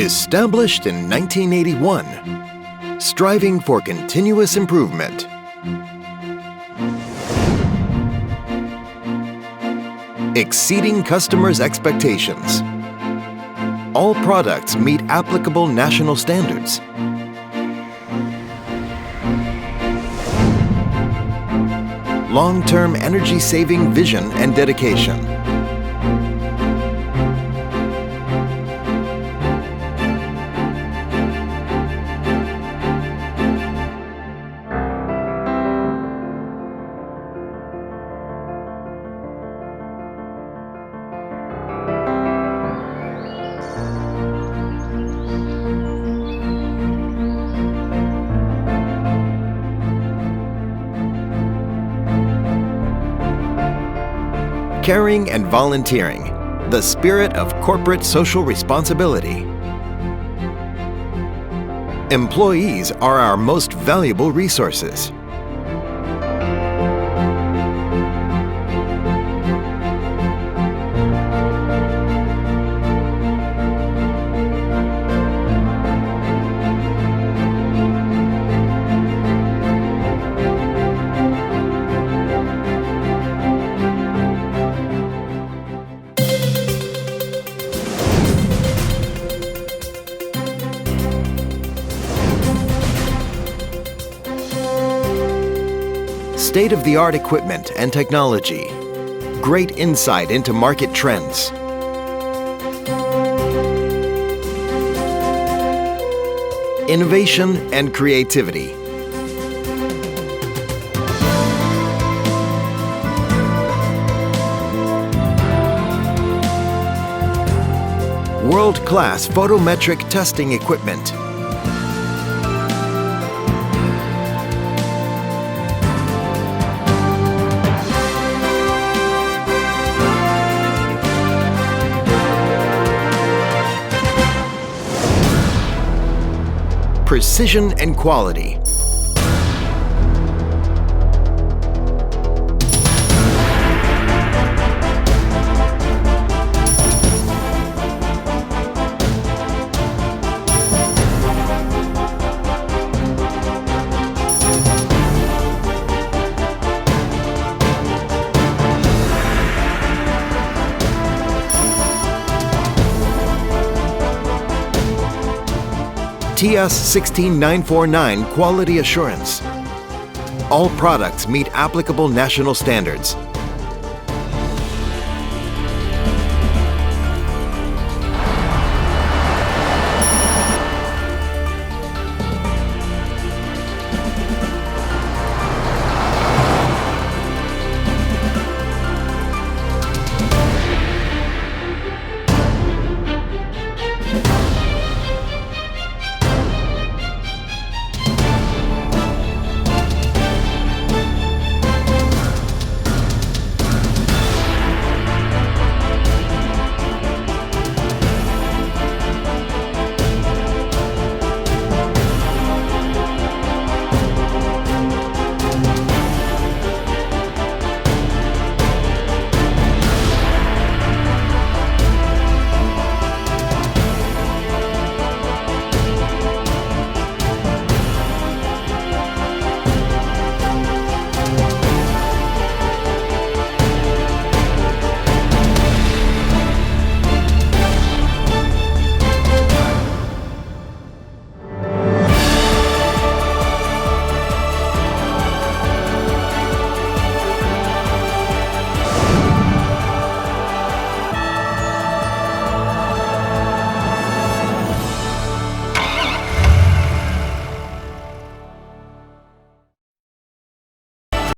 Established in 1981, striving for continuous improvement. Exceeding customers' expectations. All products meet applicable national standards. Long-term energy-saving vision and dedication. Caring and volunteering, the spirit of corporate social responsibility. Employees are our most valuable resources. State-of-the-art equipment and technology. Great insight into market trends. Innovation and creativity. World-class photometric testing equipment. Precision and quality. TS 16949 Quality Assurance. All products meet applicable national standards.